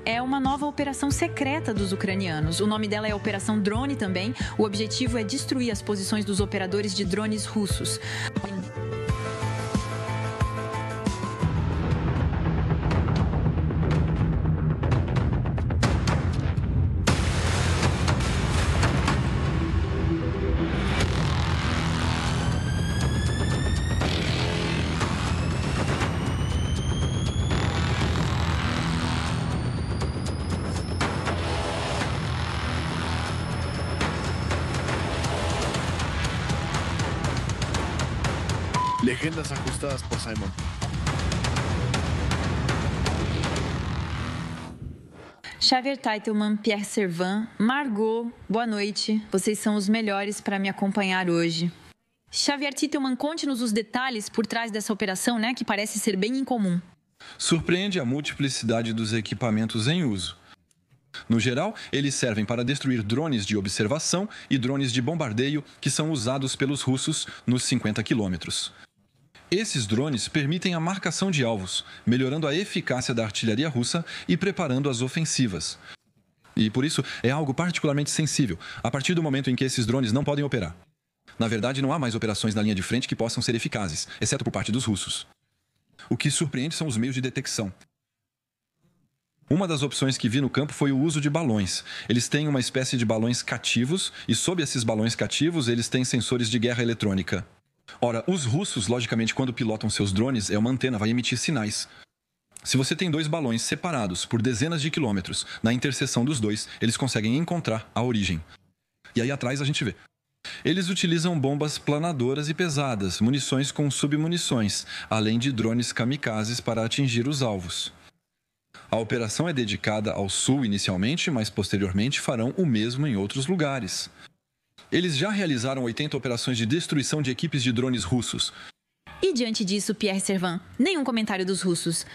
é uma nova operação secreta dos ucranianos. O nome dela é Operação Drone também. O objetivo é destruir as posições dos operadores de drones russos. Legendas ajustadas por Simon. Xavier Teitelman, Pierre Servan, Margot, boa noite. Vocês são os melhores para me acompanhar hoje. Xavier Teitelman, conte-nos os detalhes por trás dessa operação, né, que parece ser bem incomum. Surpreende a multiplicidade dos equipamentos em uso. No geral, eles servem para destruir drones de observação e drones de bombardeio que são usados pelos russos nos 50 quilômetros. Esses drones permitem a marcação de alvos, melhorando a eficácia da artilharia russa e preparando as ofensivas. E por isso é algo particularmente sensível, a partir do momento em que esses drones não podem operar. Na verdade, não há mais operações na linha de frente que possam ser eficazes, exceto por parte dos russos. O que surpreende são os meios de detecção. Uma das opções que vi no campo foi o uso de balões. Eles têm uma espécie de balões cativos e, sob esses balões cativos, eles têm sensores de guerra eletrônica. Ora, os russos, logicamente, quando pilotam seus drones, uma antena vai emitir sinais. Se você tem dois balões separados por dezenas de quilômetros, na interseção dos dois, eles conseguem encontrar a origem. E aí atrás a gente vê. Eles utilizam bombas planadoras e pesadas, munições com submunições, além de drones kamikazes para atingir os alvos. A operação é dedicada ao sul inicialmente, mas posteriormente farão o mesmo em outros lugares. Eles já realizaram 80 operações de destruição de equipes de drones russos. E diante disso, Pierre Servan, nenhum comentário dos russos.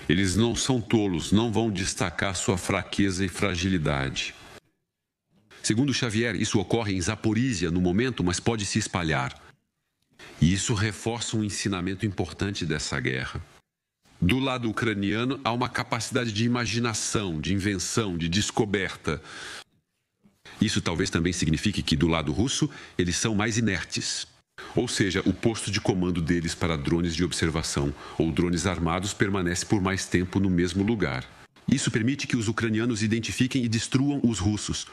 Eles não são tolos, não vão destacar sua fraqueza e fragilidade. Segundo Xavier, isso ocorre em Zaporísia no momento, mas pode se espalhar. E isso reforça um ensinamento importante dessa guerra. Do lado ucraniano, há uma capacidade de imaginação, de invenção, de descoberta. Isso talvez também signifique que, do lado russo, eles são mais inertes. Ou seja, o posto de comando deles para drones de observação ou drones armados permanece por mais tempo no mesmo lugar. Isso permite que os ucranianos identifiquem e destruam os russos.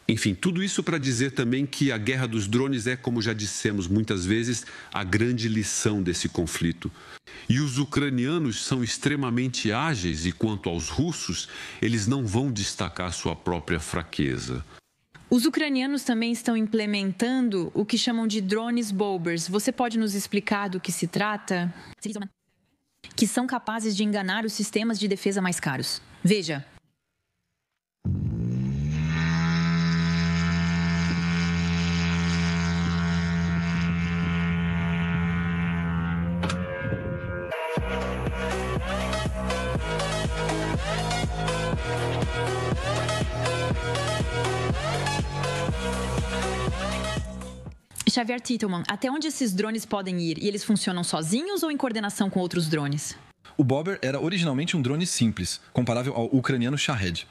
Enfim, tudo isso para dizer também que a guerra dos drones é, como já dissemos muitas vezes, a grande lição desse conflito. E os ucranianos são extremamente ágeis e, quanto aos russos, eles não vão destacar sua própria fraqueza. Os ucranianos também estão implementando o que chamam de drones bombers. Você pode nos explicar do que se trata? Que são capazes de enganar os sistemas de defesa mais caros. Veja. Xavier Teitelman, até onde esses drones podem ir? E eles funcionam sozinhos ou em coordenação com outros drones? O Bobber era originalmente um drone simples, comparável ao ucraniano Shahed.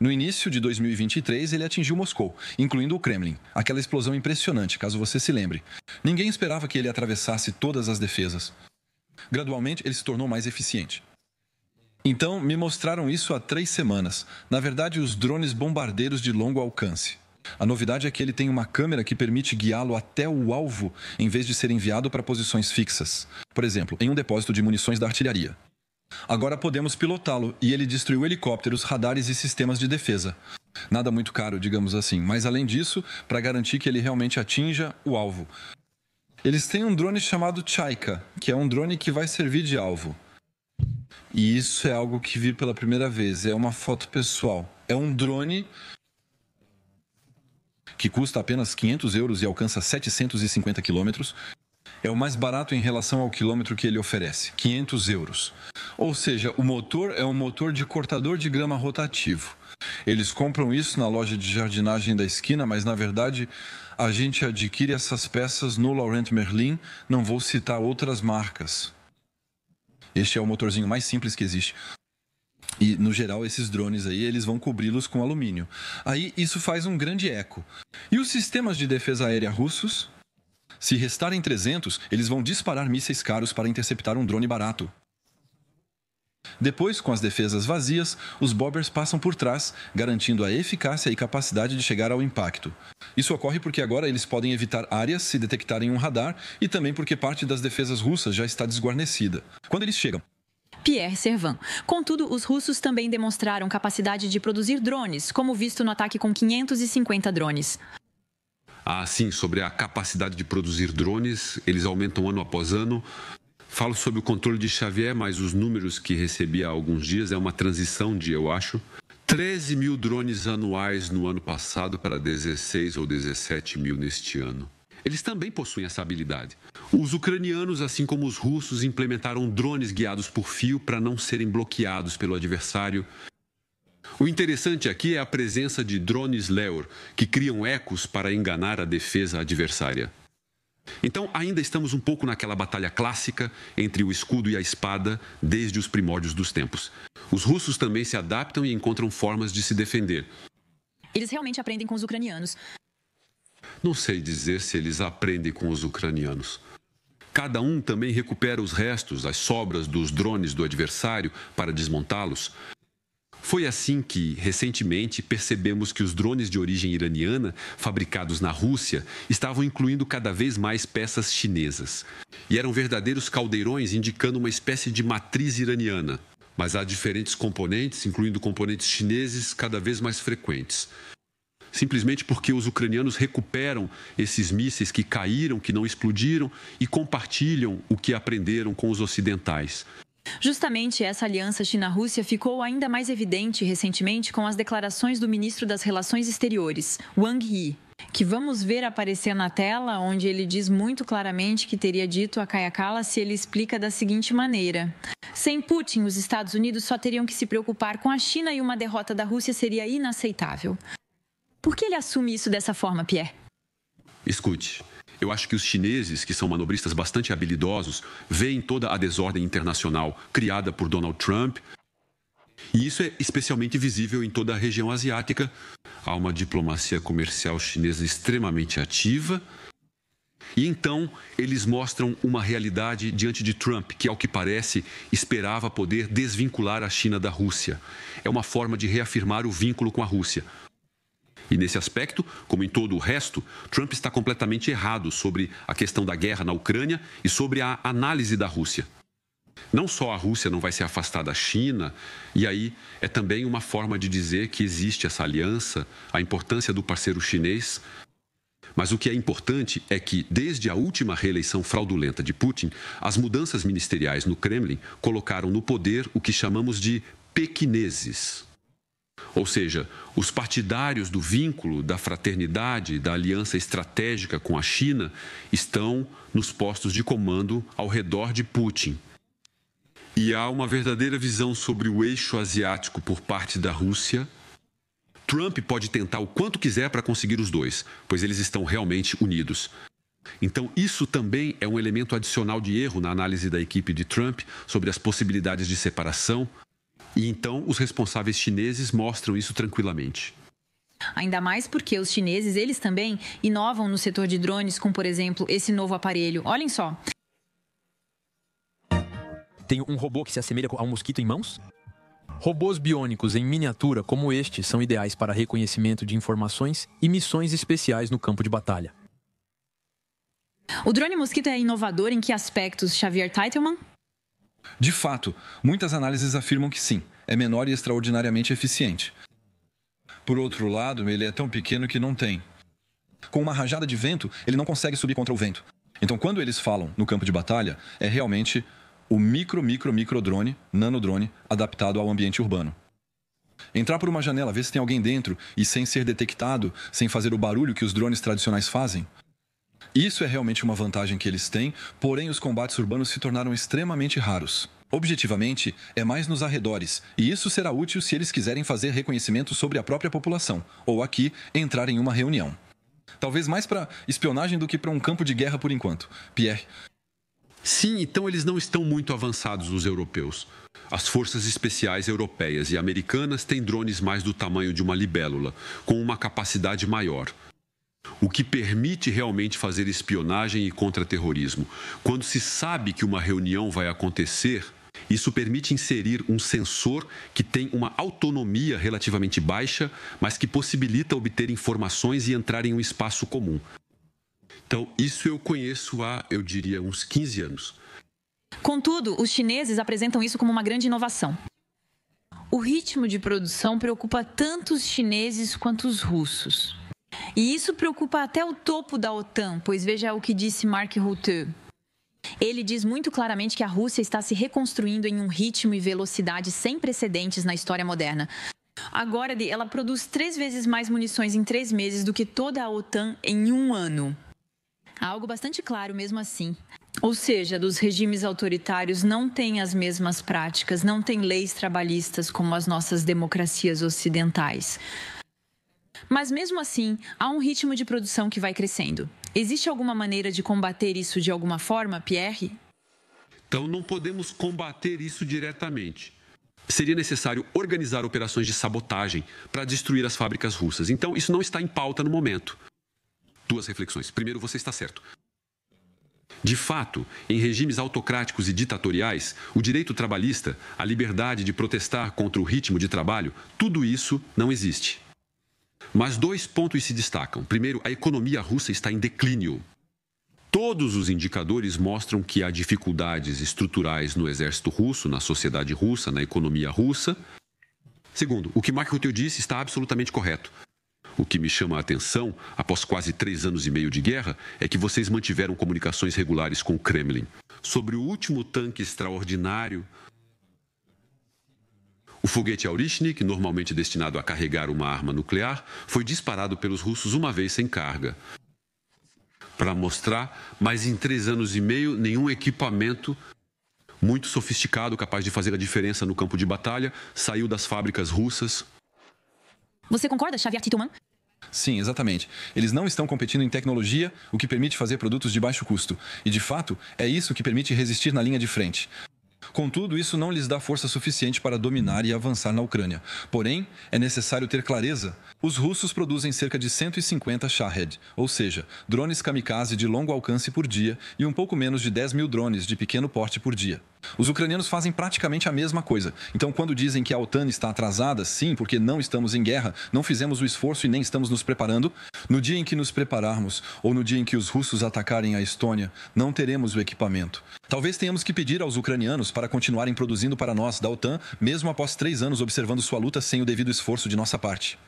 No início de 2023, ele atingiu Moscou, incluindo o Kremlin. Aquela explosão impressionante, caso você se lembre. Ninguém esperava que ele atravessasse todas as defesas. Gradualmente, ele se tornou mais eficiente. Então, me mostraram isso há 3 semanas. Na verdade, os drones bombardeiros de longo alcance. A novidade é que ele tem uma câmera que permite guiá-lo até o alvo, em vez de ser enviado para posições fixas. Por exemplo, em um depósito de munições da artilharia. Agora podemos pilotá-lo e ele destruiu helicópteros, radares e sistemas de defesa. Nada muito caro, digamos assim, mas além disso, para garantir que ele realmente atinja o alvo. Eles têm um drone chamado Chaika, que é um drone que vai servir de alvo. E isso é algo que vi pela primeira vez, é uma foto pessoal. É um drone que custa apenas 500 euros e alcança 750 quilômetros. É o mais barato em relação ao quilômetro que ele oferece, 500 euros. Ou seja, o motor é um motor de cortador de grama rotativo. Eles compram isso na loja de jardinagem da esquina, mas na verdade a gente adquire essas peças no Laurent Merlin, não vou citar outras marcas. Este é o motorzinho mais simples que existe. E, no geral, esses drones aí, eles vão cobri-los com alumínio. Aí, isso faz um grande eco. E os sistemas de defesa aérea russos? Se restarem 300, eles vão disparar mísseis caros para interceptar um drone barato. Depois, com as defesas vazias, os bombers passam por trás, garantindo a eficácia e capacidade de chegar ao impacto. Isso ocorre porque agora eles podem evitar áreas se detectarem um radar e também porque parte das defesas russas já está desguarnecida. Quando eles chegam... Pierre Servan. Contudo, os russos também demonstraram capacidade de produzir drones, como visto no ataque com 550 drones. Sim, sobre a capacidade de produzir drones, eles aumentam ano após ano. Falo sobre o controle de Xavier, mas os números que recebi há alguns dias é uma transição de, eu acho, 13 mil drones anuais no ano passado para 16 ou 17 mil neste ano. Eles também possuem essa habilidade. Os ucranianos, assim como os russos, implementaram drones guiados por fio para não serem bloqueados pelo adversário. O interessante aqui é a presença de drones Leor, que criam ecos para enganar a defesa adversária. Então, ainda estamos um pouco naquela batalha clássica entre o escudo e a espada desde os primórdios dos tempos. Os russos também se adaptam e encontram formas de se defender. Eles realmente aprendem com os ucranianos. Não sei dizer se eles aprendem com os ucranianos. Cada um também recupera os restos, as sobras dos drones do adversário para desmontá-los. Foi assim que, recentemente, percebemos que os drones de origem iraniana, fabricados na Rússia, estavam incluindo cada vez mais peças chinesas. E eram verdadeiros caldeirões indicando uma espécie de matriz iraniana. Mas há diferentes componentes, incluindo componentes chineses, cada vez mais frequentes. Simplesmente porque os ucranianos recuperam esses mísseis que caíram, que não explodiram, e compartilham o que aprenderam com os ocidentais. Justamente essa aliança China-Rússia ficou ainda mais evidente recentemente com as declarações do ministro das Relações Exteriores, Wang Yi, que vamos ver aparecer na tela, onde ele diz muito claramente que teria dito a Kaja Kallas, ele explica da seguinte maneira: sem Putin, os Estados Unidos só teriam que se preocupar com a China e uma derrota da Rússia seria inaceitável. Por que ele assume isso dessa forma, Pierre? Escute. Eu acho que os chineses, que são manobristas bastante habilidosos, veem toda a desordem internacional criada por Donald Trump. E isso é especialmente visível em toda a região asiática. Há uma diplomacia comercial chinesa extremamente ativa. E então eles mostram uma realidade diante de Trump, que, ao que parece, esperava poder desvincular a China da Rússia. É uma forma de reafirmar o vínculo com a Rússia. E nesse aspecto, como em todo o resto, Trump está completamente errado sobre a questão da guerra na Ucrânia e sobre a análise da Rússia. Não só a Rússia não vai se afastar da China, e aí é também uma forma de dizer que existe essa aliança, a importância do parceiro chinês. Mas o que é importante é que, desde a última reeleição fraudulenta de Putin, as mudanças ministeriais no Kremlin colocaram no poder o que chamamos de pequineses. Ou seja, os partidários do vínculo, da fraternidade, da aliança estratégica com a China estão nos postos de comando ao redor de Putin. E há uma verdadeira visão sobre o eixo asiático por parte da Rússia. Trump pode tentar o quanto quiser para conseguir os dois, pois eles estão realmente unidos. Então, isso também é um elemento adicional de erro na análise da equipe de Trump sobre as possibilidades de separação. E então os responsáveis chineses mostram isso tranquilamente. Ainda mais porque os chineses, eles também inovam no setor de drones com, por exemplo, esse novo aparelho. Olhem só. Tem um robô que se assemelha a um mosquito em mãos? Robôs biônicos em miniatura como este são ideais para reconhecimento de informações e missões especiais no campo de batalha. O drone mosquito é inovador em que aspectos, Xavier Teitelman? De fato, muitas análises afirmam que sim, é menor e extraordinariamente eficiente. Por outro lado, ele é tão pequeno que não tem. Com uma rajada de vento, ele não consegue subir contra o vento. Então, quando eles falam no campo de batalha, é realmente o micro drone, nanodrone, adaptado ao ambiente urbano. Entrar por uma janela, ver se tem alguém dentro e sem ser detectado, sem fazer o barulho que os drones tradicionais fazem. Isso é realmente uma vantagem que eles têm, porém os combates urbanos se tornaram extremamente raros. Objetivamente, é mais nos arredores, e isso será útil se eles quiserem fazer reconhecimento sobre a própria população, ou aqui, entrar em uma reunião. Talvez mais para espionagem do que para um campo de guerra por enquanto. Pierre. Sim, então eles não estão muito avançados, os europeus. As forças especiais europeias e americanas têm drones mais do tamanho de uma libélula, com uma capacidade maior. O que permite realmente fazer espionagem e contra-terrorismo. Quando se sabe que uma reunião vai acontecer, isso permite inserir um sensor que tem uma autonomia relativamente baixa, mas que possibilita obter informações e entrar em um espaço comum. Então, isso eu conheço há, eu diria, uns 15 anos. Contudo, os chineses apresentam isso como uma grande inovação. O ritmo de produção preocupa tanto os chineses quanto os russos. E isso preocupa até o topo da OTAN, pois veja o que disse Mark Rutte. Ele diz muito claramente que a Rússia está se reconstruindo em um ritmo e velocidade sem precedentes na história moderna. Agora, ela produz 3 vezes mais munições em 3 meses do que toda a OTAN em 1 ano. Há algo bastante claro mesmo assim. Ou seja, dos regimes autoritários não têm as mesmas práticas, não têm leis trabalhistas como as nossas democracias ocidentais. Mas mesmo assim, há um ritmo de produção que vai crescendo. Existe alguma maneira de combater isso de alguma forma, Pierre? Então não podemos combater isso diretamente. Seria necessário organizar operações de sabotagem para destruir as fábricas russas. Então isso não está em pauta no momento. 2 reflexões. Primeiro, você está certo. De fato, em regimes autocráticos e ditatoriais, o direito trabalhista, a liberdade de protestar contra o ritmo de trabalho, tudo isso não existe. Mas 2 pontos se destacam. Primeiro, a economia russa está em declínio. Todos os indicadores mostram que há dificuldades estruturais no exército russo, na sociedade russa, na economia russa. Segundo, o que Mark Rutte disse está absolutamente correto. O que me chama a atenção, após quase 3 anos e meio de guerra, é que vocês mantiveram comunicações regulares com o Kremlin. Sobre o último tanque extraordinário, o foguete Aurishnik, normalmente destinado a carregar uma arma nuclear, foi disparado pelos russos uma vez sem carga. Para mostrar, mas em 3 anos e meio, nenhum equipamento muito sofisticado, capaz de fazer a diferença no campo de batalha, saiu das fábricas russas. Você concorda, Xavier Titelman? Sim, exatamente. Eles não estão competindo em tecnologia, o que permite fazer produtos de baixo custo. E, de fato, é isso que permite resistir na linha de frente. Contudo, isso não lhes dá força suficiente para dominar e avançar na Ucrânia. Porém, é necessário ter clareza. Os russos produzem cerca de 150 Shahed, ou seja, drones kamikaze de longo alcance por dia e um pouco menos de 10 mil drones de pequeno porte por dia. Os ucranianos fazem praticamente a mesma coisa. Então, quando dizem que a OTAN está atrasada, sim, porque não estamos em guerra, não fizemos o esforço e nem estamos nos preparando, no dia em que nos prepararmos ou no dia em que os russos atacarem a Estônia, não teremos o equipamento. Talvez tenhamos que pedir aos ucranianos para continuarem produzindo para nós, da OTAN, mesmo após 3 anos observando sua luta sem o devido esforço de nossa parte.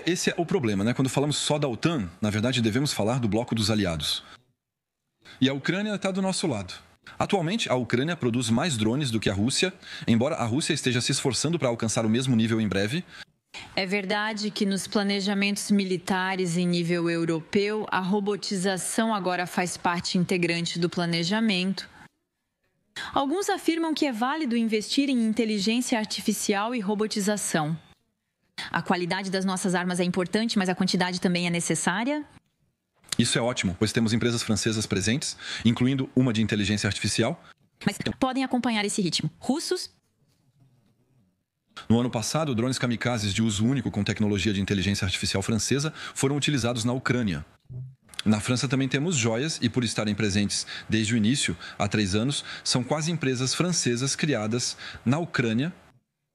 Esse é o problema, né? Quando falamos só da OTAN, na verdade devemos falar do bloco dos aliados. E a Ucrânia está do nosso lado. Atualmente, a Ucrânia produz mais drones do que a Rússia, embora a Rússia esteja se esforçando para alcançar o mesmo nível em breve. É verdade que nos planejamentos militares em nível europeu, a robotização agora faz parte integrante do planejamento. Alguns afirmam que é válido investir em inteligência artificial e robotização. A qualidade das nossas armas é importante, mas a quantidade também é necessária? Isso é ótimo, pois temos empresas francesas presentes, incluindo uma de inteligência artificial. Mas podem acompanhar esse ritmo. Russos? No ano passado, drones kamikazes de uso único com tecnologia de inteligência artificial francesa foram utilizados na Ucrânia. Na França também temos joias e, por estarem presentes desde o início, há 3 anos, são quase empresas francesas criadas na Ucrânia.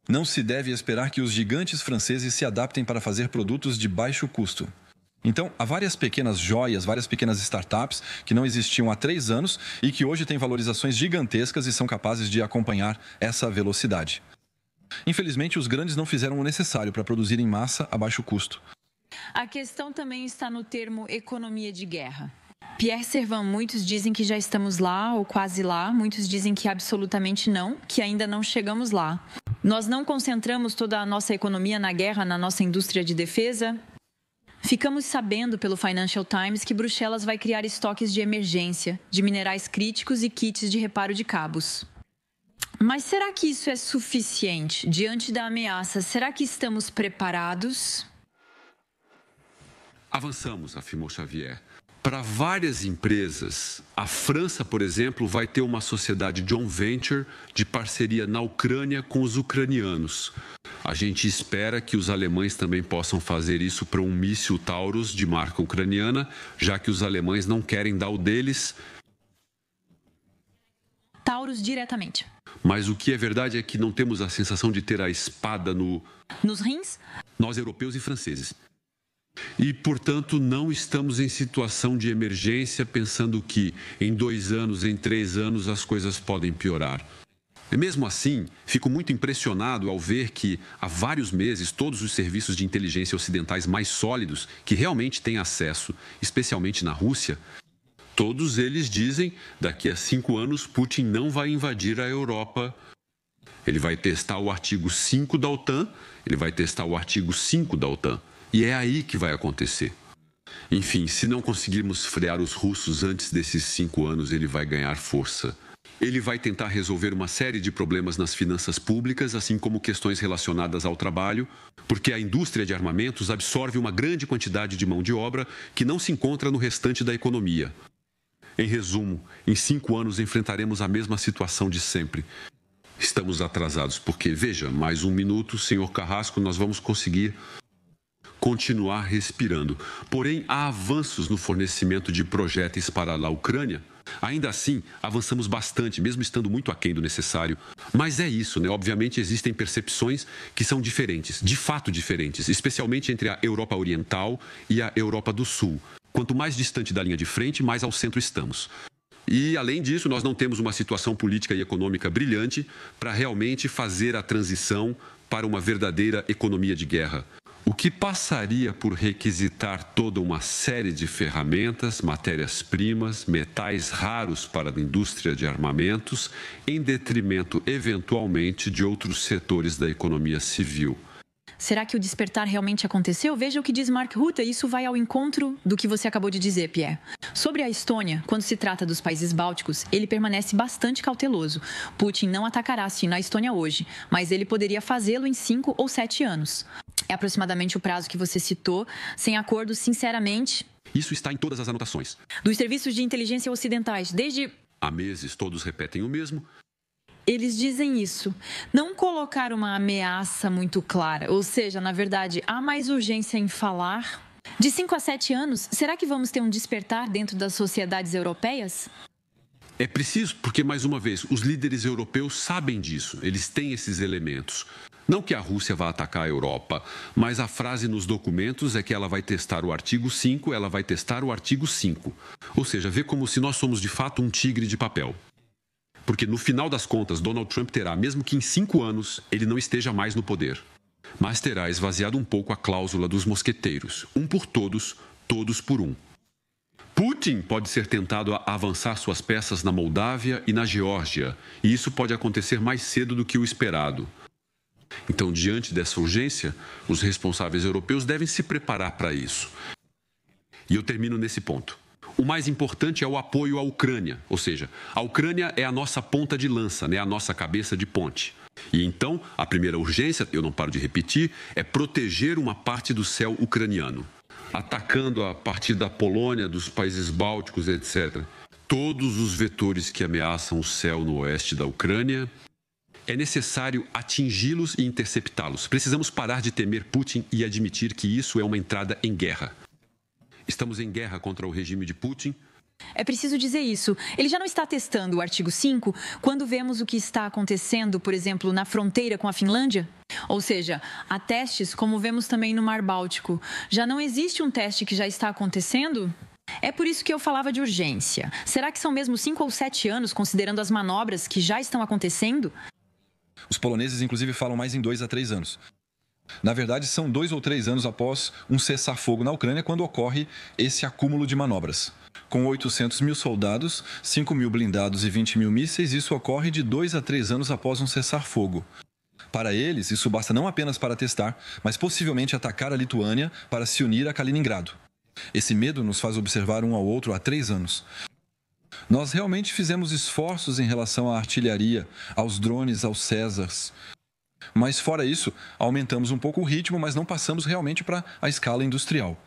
Não se deve esperar que os gigantes franceses se adaptem para fazer produtos de baixo custo. Então, há várias pequenas joias, várias pequenas startups que não existiam há 3 anos e que hoje têm valorizações gigantescas e são capazes de acompanhar essa velocidade. Infelizmente, os grandes não fizeram o necessário para produzir em massa a baixo custo. A questão também está no termo economia de guerra. Pierre Servan, muitos dizem que já estamos lá ou quase lá, muitos dizem que absolutamente não, que ainda não chegamos lá. Nós não concentramos toda a nossa economia na guerra, na nossa indústria de defesa? Ficamos sabendo pelo Financial Times que Bruxelas vai criar estoques de emergência, de minerais críticos e kits de reparo de cabos. Mas será que isso é suficiente diante da ameaça? Será que estamos preparados? Avançamos, afirmou Xavier. Para várias empresas, a França, por exemplo, vai ter uma sociedade joint venture de parceria na Ucrânia com os ucranianos. A gente espera que os alemães também possam fazer isso para um míssil Taurus de marca ucraniana, já que os alemães não querem dar o deles. Taurus diretamente. Mas o que é verdade é que não temos a sensação de ter a espada nos rins? Nós, europeus e franceses. E, portanto, não estamos em situação de emergência pensando que em 2 anos, em 3 anos, as coisas podem piorar. E mesmo assim, fico muito impressionado ao ver que, há vários meses, todos os serviços de inteligência ocidentais mais sólidos, que realmente têm acesso, especialmente na Rússia, todos eles dizem, daqui a 5 anos, Putin não vai invadir a Europa. Ele vai testar o artigo 5 da OTAN, ele vai testar o artigo 5 da OTAN. E é aí que vai acontecer. Enfim, se não conseguirmos frear os russos antes desses 5 anos, ele vai ganhar força. Ele vai tentar resolver uma série de problemas nas finanças públicas, assim como questões relacionadas ao trabalho, porque a indústria de armamentos absorve uma grande quantidade de mão de obra que não se encontra no restante da economia. Em resumo, em 5 anos enfrentaremos a mesma situação de sempre. Estamos atrasados porque, veja, mais 1 minuto, senhor Carrasco, nós vamos conseguir continuar respirando. Porém, há avanços no fornecimento de projéteis para a Ucrânia. Ainda assim, avançamos bastante, mesmo estando muito aquém do necessário. Mas é isso, né? Obviamente existem percepções que são diferentes, de fato diferentes, especialmente entre a Europa Oriental e a Europa do Sul. Quanto mais distante da linha de frente, mais ao centro estamos. E, além disso, nós não temos uma situação política e econômica brilhante para realmente fazer a transição para uma verdadeira economia de guerra. O que passaria por requisitar toda uma série de ferramentas, matérias-primas, metais raros para a indústria de armamentos, em detrimento, eventualmente, de outros setores da economia civil. Será que o despertar realmente aconteceu? Veja o que diz Mark Rutte, e isso vai ao encontro do que você acabou de dizer, Pierre. Sobre a Estônia, quando se trata dos países bálticos, ele permanece bastante cauteloso. Putin não atacará sim na Estônia hoje, mas ele poderia fazê-lo em 5 ou 7 anos. É aproximadamente o prazo que você citou. Sem acordo, sinceramente... Isso está em todas as anotações. Dos serviços de inteligência ocidentais, desde... Há meses, todos repetem o mesmo. Eles dizem isso. Não colocar uma ameaça muito clara. Ou seja, na verdade, há mais urgência em falar. De 5 a 7 anos, será que vamos ter um despertar dentro das sociedades europeias? É preciso, porque, mais uma vez, os líderes europeus sabem disso. Eles têm esses elementos. Não que a Rússia vá atacar a Europa, mas a frase nos documentos é que ela vai testar o artigo 5, ela vai testar o artigo 5. Ou seja, vê como se nós somos, de fato, um tigre de papel. Porque, no final das contas, Donald Trump terá, mesmo que em 5 anos, ele não esteja mais no poder. Mas terá esvaziado um pouco a cláusula dos mosqueteiros. Um por todos, todos por um. Putin pode ser tentado a avançar suas peças na Moldávia e na Geórgia. E isso pode acontecer mais cedo do que o esperado. Então, diante dessa urgência, os responsáveis europeus devem se preparar para isso. E eu termino nesse ponto. O mais importante é o apoio à Ucrânia, ou seja, a Ucrânia é a nossa ponta de lança, né? A nossa cabeça de ponte. E então, a primeira urgência, eu não paro de repetir, é proteger uma parte do céu ucraniano, atacando a partir da Polônia, dos países bálticos, etc. Todos os vetores que ameaçam o céu no oeste da Ucrânia, é necessário atingi-los e interceptá-los. Precisamos parar de temer Putin e admitir que isso é uma entrada em guerra. Estamos em guerra contra o regime de Putin. É preciso dizer isso. Ele já não está testando o artigo 5 quando vemos o que está acontecendo, por exemplo, na fronteira com a Finlândia? Ou seja, há testes, como vemos também no Mar Báltico. Já não existe um teste que já está acontecendo? É por isso que eu falava de urgência. Será que são mesmo 5 ou 7 anos, considerando as manobras que já estão acontecendo? Os poloneses, inclusive, falam mais em 2 a 3 anos. Na verdade, são 2 ou 3 anos após um cessar-fogo na Ucrânia, quando ocorre esse acúmulo de manobras. Com 800 mil soldados, 5 mil blindados e 20 mil mísseis, isso ocorre de 2 a 3 anos após um cessar-fogo. Para eles, isso basta não apenas para testar, mas possivelmente atacar a Lituânia para se unir a Kaliningrado. Esse medo nos faz observar um ao outro há 3 anos. Nós realmente fizemos esforços em relação à artilharia, aos drones, aos Césars. Mas, fora isso, aumentamos um pouco o ritmo, mas não passamos realmente para a escala industrial.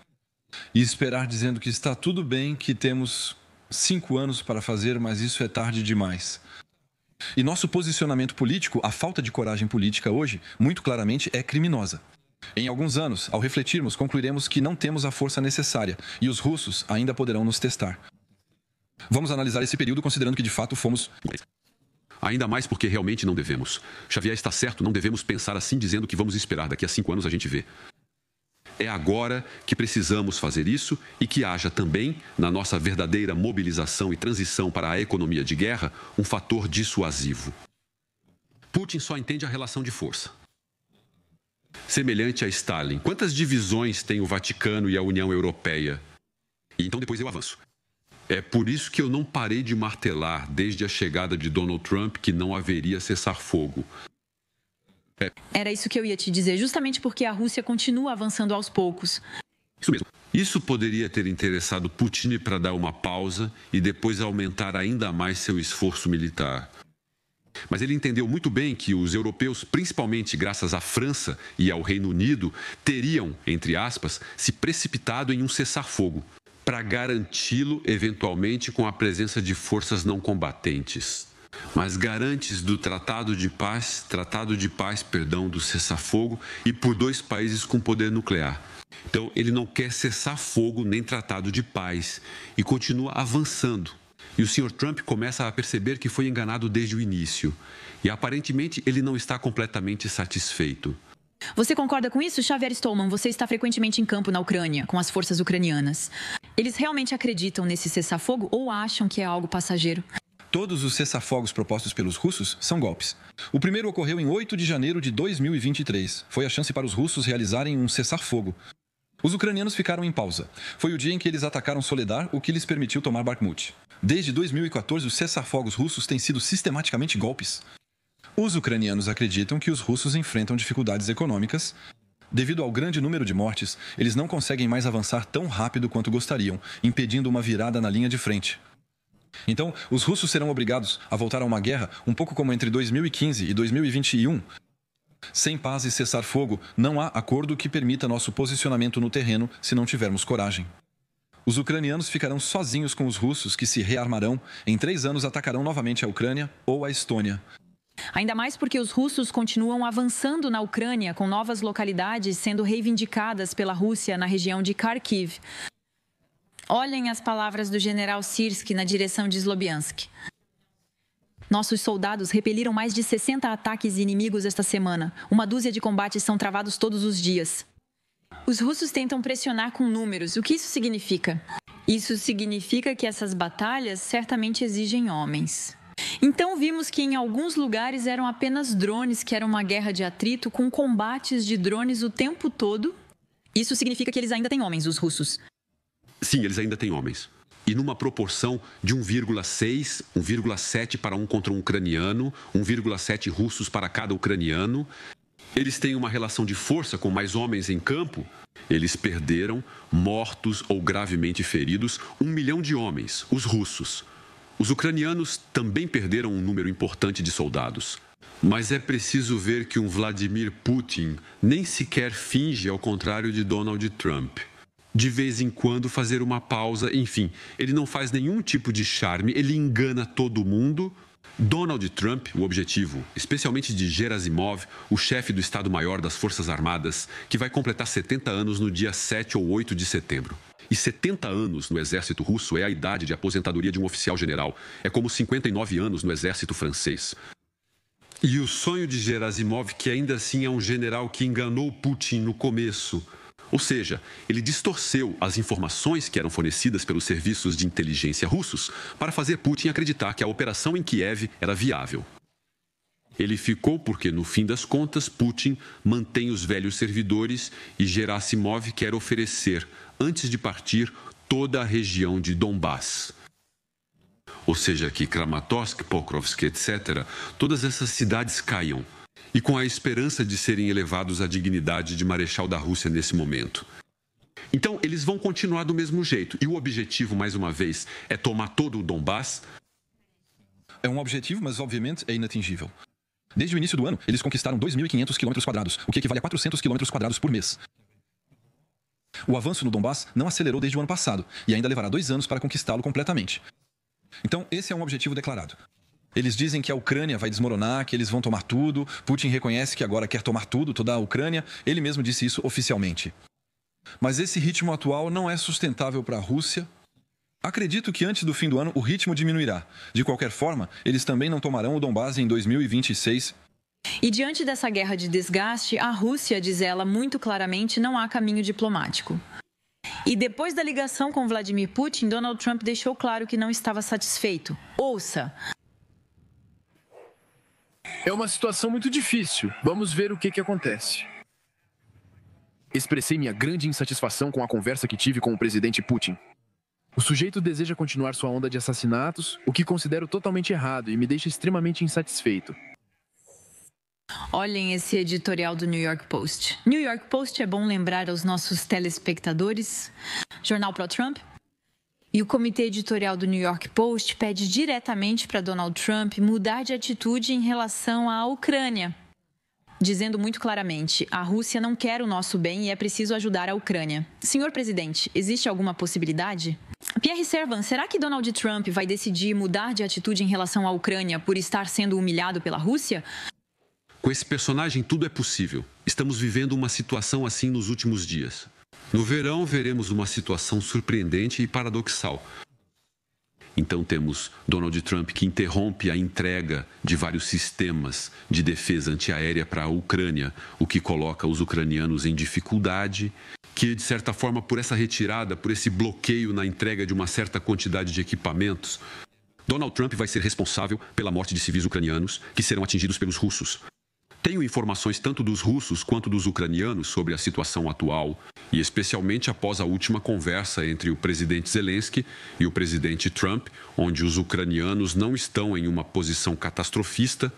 e esperar dizendo que está tudo bem, que temos 5 anos para fazer, mas isso é tarde demais. E nosso posicionamento político, a falta de coragem política hoje, muito claramente, é criminosa. Em alguns anos, ao refletirmos, concluiremos que não temos a força necessária e os russos ainda poderão nos testar. Vamos analisar esse período considerando que de fato fomos... Ainda mais porque realmente não devemos. Xavier está certo, não devemos pensar assim dizendo que vamos esperar, daqui a 5 anos a gente vê. É agora que precisamos fazer isso e que haja também, na nossa verdadeira mobilização e transição para a economia de guerra, um fator dissuasivo. Putin só entende a relação de força. Semelhante a Stalin. Quantas divisões tem o Vaticano e a União Europeia? E então depois eu avanço. É por isso que eu não parei de martelar desde a chegada de Donald Trump que não haveria cessar-fogo. Era isso que eu ia te dizer, justamente porque a Rússia continua avançando aos poucos. Isso mesmo. Isso poderia ter interessado Putin para dar uma pausa e depois aumentar ainda mais seu esforço militar. Mas ele entendeu muito bem que os europeus, principalmente graças à França e ao Reino Unido, teriam, entre aspas, se precipitado em um cessar-fogo, para garanti-lo, eventualmente, com a presença de forças não combatentes. Mas garantes do tratado de paz, do cessar-fogo, e por 2 países com poder nuclear. Então, ele não quer cessar-fogo nem tratado de paz e continua avançando. E o Sr. Trump começa a perceber que foi enganado desde o início. E, aparentemente, ele não está completamente satisfeito. Você concorda com isso, Xavier Stolman? Você está frequentemente em campo na Ucrânia, com as forças ucranianas. Eles realmente acreditam nesse cessar-fogo ou acham que é algo passageiro? Todos os cessar-fogos propostos pelos russos são golpes. O primeiro ocorreu em 8 de janeiro de 2023. Foi a chance para os russos realizarem um cessar-fogo. Os ucranianos ficaram em pausa. Foi o dia em que eles atacaram Soledar, o que lhes permitiu tomar Bakhmut. Desde 2014, os cessar-fogos russos têm sido sistematicamente golpes. Os ucranianos acreditam que os russos enfrentam dificuldades econômicas. Devido ao grande número de mortes, eles não conseguem mais avançar tão rápido quanto gostariam, impedindo uma virada na linha de frente. Então, os russos serão obrigados a voltar a uma guerra um pouco como entre 2015 e 2021. Sem paz e cessar-fogo, não há acordo que permita nosso posicionamento no terreno se não tivermos coragem. Os ucranianos ficarão sozinhos com os russos que se rearmarão. Em 3 anos atacarão novamente a Ucrânia ou a Estônia. Ainda mais porque os russos continuam avançando na Ucrânia, com novas localidades sendo reivindicadas pela Rússia na região de Kharkiv. Olhem as palavras do general Syrskyi na direção de Slobiansk. Nossos soldados repeliram mais de 60 ataques inimigos esta semana. 1 de combates são travados todos os dias. Os russos tentam pressionar com números. O que isso significa? Isso significa que essas batalhas certamente exigem homens. Então vimos que em alguns lugares eram apenas drones, que era uma guerra de atrito com combates de drones o tempo todo. Isso significa que eles ainda têm homens, os russos. Sim, eles ainda têm homens. E numa proporção de 1,6, 1,7 para um contra um ucraniano, 1,7 russos para cada ucraniano. Eles têm uma relação de força com mais homens em campo. Eles perderam, mortos ou gravemente feridos, 1 milhão de homens, os russos. Os ucranianos também perderam um número importante de soldados. Mas é preciso ver que um Vladimir Putin nem sequer finge, ao contrário de Donald Trump. De vez em quando fazer uma pausa, enfim, ele não faz nenhum tipo de charme, ele engana todo mundo. Donald Trump, o objetivo, especialmente de Gerasimov, o chefe do Estado-Maior das Forças Armadas, que vai completar 70 anos no dia 7 ou 8 de setembro. E 70 anos no exército russo é a idade de aposentadoria de um oficial general. É como 59 anos no exército francês. E o sonho de Gerasimov, que ainda assim é um general que enganou Putin no começo. Ou seja, ele distorceu as informações que eram fornecidas pelos serviços de inteligência russos para fazer Putin acreditar que a operação em Kiev era viável. Ele ficou porque, no fim das contas, Putin mantém os velhos servidores e Gerasimov quer oferecer, antes de partir, toda a região de Donbass. Ou seja, que Kramatorsk, Pokrovsk, etc., todas essas cidades caiam. E com a esperança de serem elevados à dignidade de marechal da Rússia nesse momento. Então, eles vão continuar do mesmo jeito. E o objetivo, mais uma vez, é tomar todo o Donbass. É um objetivo, mas obviamente é inatingível. Desde o início do ano, eles conquistaram 2.500 km², o que equivale a 400 km² por mês. O avanço no Donbass não acelerou desde o ano passado e ainda levará 2 anos para conquistá-lo completamente. Então, esse é um objetivo declarado. Eles dizem que a Ucrânia vai desmoronar, que eles vão tomar tudo. Putin reconhece que agora quer tomar tudo, toda a Ucrânia. Ele mesmo disse isso oficialmente. Mas esse ritmo atual não é sustentável para a Rússia. Acredito que antes do fim do ano o ritmo diminuirá. De qualquer forma, eles também não tomarão o Donbass em 2026. E diante dessa guerra de desgaste, a Rússia, diz ela muito claramente, não há caminho diplomático. E depois da ligação com Vladimir Putin, Donald Trump deixou claro que não estava satisfeito. Ouça. É uma situação muito difícil. Vamos ver o que acontece. Expressei minha grande insatisfação com a conversa que tive com o presidente Putin. O sujeito deseja continuar sua onda de assassinatos, o que considero totalmente errado e me deixa extremamente insatisfeito. Olhem esse editorial do New York Post. New York Post, é bom lembrar aos nossos telespectadores, jornal pró-Trump. E o comitê editorial do New York Post pede diretamente para Donald Trump mudar de atitude em relação à Ucrânia, dizendo muito claramente: a Rússia não quer o nosso bem e é preciso ajudar a Ucrânia. Senhor presidente, existe alguma possibilidade? Pierre Servan, será que Donald Trump vai decidir mudar de atitude em relação à Ucrânia por estar sendo humilhado pela Rússia? Com esse personagem, tudo é possível. Estamos vivendo uma situação assim nos últimos dias. No verão, veremos uma situação surpreendente e paradoxal. Então temos Donald Trump que interrompe a entrega de vários sistemas de defesa antiaérea para a Ucrânia, o que coloca os ucranianos em dificuldade, que de certa forma por essa retirada, por esse bloqueio na entrega de uma certa quantidade de equipamentos, Donald Trump vai ser responsável pela morte de civis ucranianos que serão atingidos pelos russos. Tenho informações tanto dos russos quanto dos ucranianos sobre a situação atual, e especialmente após a última conversa entre o presidente Zelensky e o presidente Trump, onde os ucranianos não estão em uma posição catastrofista.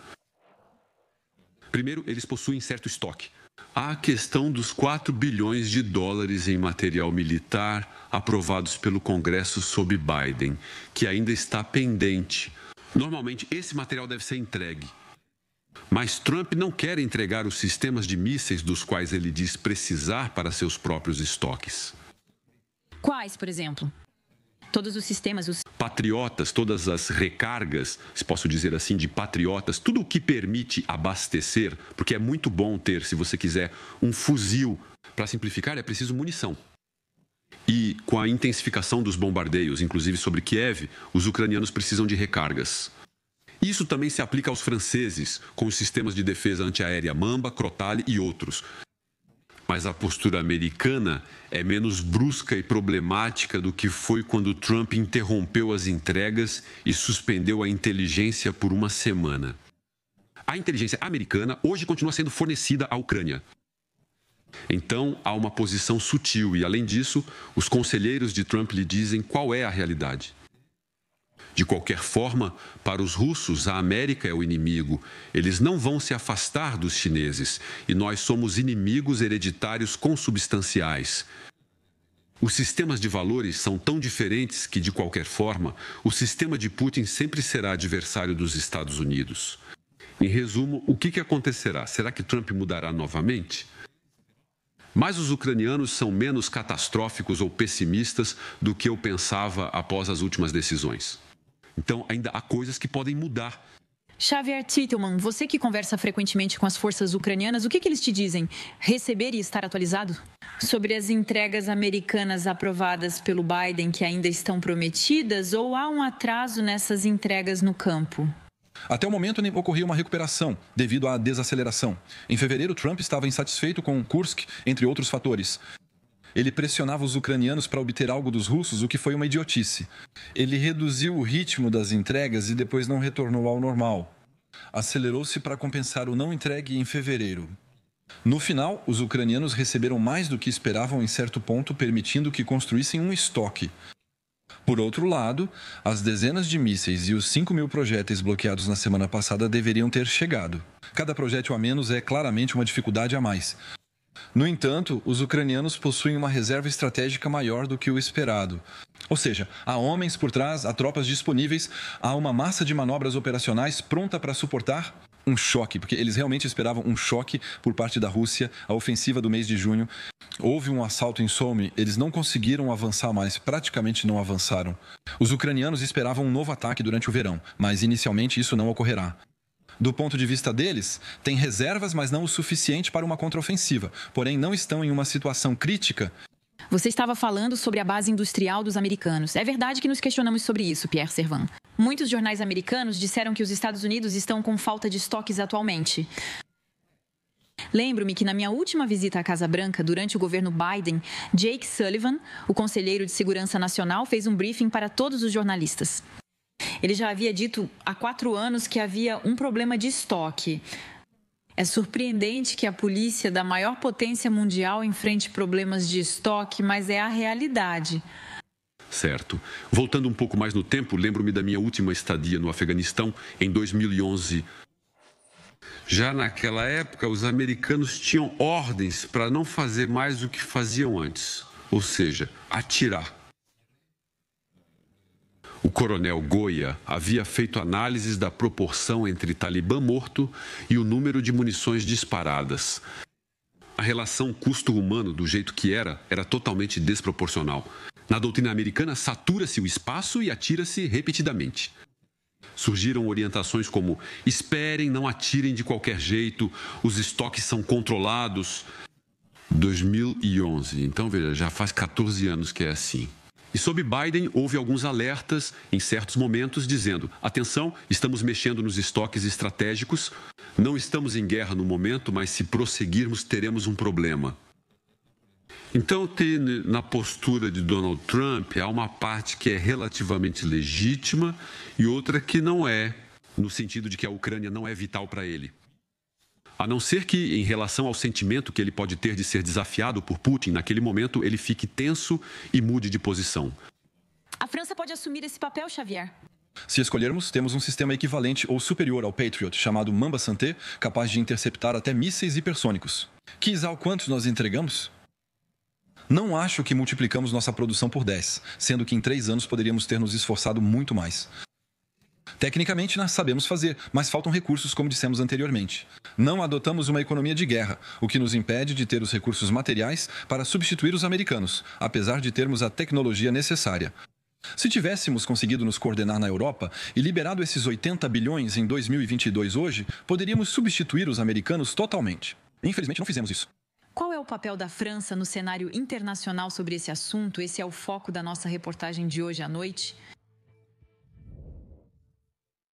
Primeiro, eles possuem certo estoque. Há a questão dos 4 bilhões de dólares em material militar aprovados pelo Congresso sob Biden, que ainda está pendente. Normalmente, esse material deve ser entregue. Mas Trump não quer entregar os sistemas de mísseis dos quais ele diz precisar para seus próprios estoques. Quais, por exemplo? Todos os sistemas, os Patriotas, todas as recargas, se posso dizer assim, de patriotas, tudo o que permite abastecer, porque é muito bom ter, se você quiser, um fuzil. Para simplificar, é preciso munição. E com a intensificação dos bombardeios, inclusive sobre Kiev, os ucranianos precisam de recargas. Isso também se aplica aos franceses, com os sistemas de defesa antiaérea Mamba, Crotale e outros. Mas a postura americana é menos brusca e problemática do que foi quando Trump interrompeu as entregas e suspendeu a inteligência por uma semana. A inteligência americana hoje continua sendo fornecida à Ucrânia. Então, há uma posição sutil e, além disso, os conselheiros de Trump lhe dizem qual é a realidade. De qualquer forma, para os russos, a América é o inimigo. Eles não vão se afastar dos chineses e nós somos inimigos hereditários consubstanciais. Os sistemas de valores são tão diferentes que, de qualquer forma, o sistema de Putin sempre será adversário dos Estados Unidos. Em resumo, o que acontecerá? Será que Trump mudará novamente? Mas os ucranianos são menos catastróficos ou pessimistas do que eu pensava após as últimas decisões. Então, ainda há coisas que podem mudar. Xavier Titelman, você que conversa frequentemente com as forças ucranianas, o que eles te dizem? Receber e estar atualizado? Sobre as entregas americanas aprovadas pelo Biden que ainda estão prometidas, ou há um atraso nessas entregas no campo? Até o momento ocorria uma recuperação devido à desaceleração. Em fevereiro, Trump estava insatisfeito com Kursk, entre outros fatores. Ele pressionava os ucranianos para obter algo dos russos, o que foi uma idiotice. Ele reduziu o ritmo das entregas e depois não retornou ao normal. Acelerou-se para compensar o não entregue em fevereiro. No final, os ucranianos receberam mais do que esperavam em certo ponto, permitindo que construíssem um estoque. Por outro lado, as dezenas de mísseis e os 5.000 projéteis bloqueados na semana passada deveriam ter chegado. Cada projétil a menos é claramente uma dificuldade a mais. No entanto, os ucranianos possuem uma reserva estratégica maior do que o esperado. Ou seja, há homens por trás, há tropas disponíveis, há uma massa de manobras operacionais pronta para suportar um choque, porque eles realmente esperavam um choque por parte da Rússia, a ofensiva do mês de junho. Houve um assalto em Sumy, eles não conseguiram avançar mais, praticamente não avançaram. Os ucranianos esperavam um novo ataque durante o verão, mas inicialmente isso não ocorrerá. Do ponto de vista deles, têm reservas, mas não o suficiente para uma contraofensiva, porém não estão em uma situação crítica. Você estava falando sobre a base industrial dos americanos. É verdade que nos questionamos sobre isso, Pierre Servan. Muitos jornais americanos disseram que os Estados Unidos estão com falta de estoques atualmente. Lembro-me que na minha última visita à Casa Branca, durante o governo Biden, Jake Sullivan, o conselheiro de Segurança Nacional, fez um briefing para todos os jornalistas. Ele já havia dito há 4 anos que havia um problema de estoque. É surpreendente que a polícia da maior potência mundial enfrente problemas de estoque, mas é a realidade. Certo. Voltando um pouco mais no tempo, lembro-me da minha última estadia no Afeganistão, em 2011. Já naquela época, os americanos tinham ordens para não fazer mais do que faziam antes, ou seja, atirar. O coronel Goya havia feito análises da proporção entre Talibã morto e o número de munições disparadas. A relação custo-humano, do jeito que era totalmente desproporcional. Na doutrina americana, satura-se o espaço e atira-se repetidamente. Surgiram orientações como: esperem, não atirem de qualquer jeito, os estoques são controlados. 2011, então veja, já faz 14 anos que é assim. E sob Biden, houve alguns alertas em certos momentos dizendo: atenção, estamos mexendo nos estoques estratégicos, não estamos em guerra no momento, mas se prosseguirmos teremos um problema. Então, na postura de Donald Trump, há uma parte que é relativamente legítima e outra que não é, no sentido de que a Ucrânia não é vital para ele. A não ser que, em relação ao sentimento que ele pode ter de ser desafiado por Putin, naquele momento ele fique tenso e mude de posição. A França pode assumir esse papel, Xavier? Se escolhermos, temos um sistema equivalente ou superior ao Patriot, chamado Mamba Santé, capaz de interceptar até mísseis hipersônicos. Quizá quantos nós entregamos? Não acho que multiplicamos nossa produção por 10, sendo que em 3 anos poderíamos ter nos esforçado muito mais. Tecnicamente, nós sabemos fazer, mas faltam recursos, como dissemos anteriormente. Não adotamos uma economia de guerra, o que nos impede de ter os recursos materiais para substituir os americanos, apesar de termos a tecnologia necessária. Se tivéssemos conseguido nos coordenar na Europa e liberado esses 80 bilhões em 2022 hoje, poderíamos substituir os americanos totalmente. Infelizmente, não fizemos isso. Qual é o papel da França no cenário internacional sobre esse assunto? Esse é o foco da nossa reportagem de hoje à noite.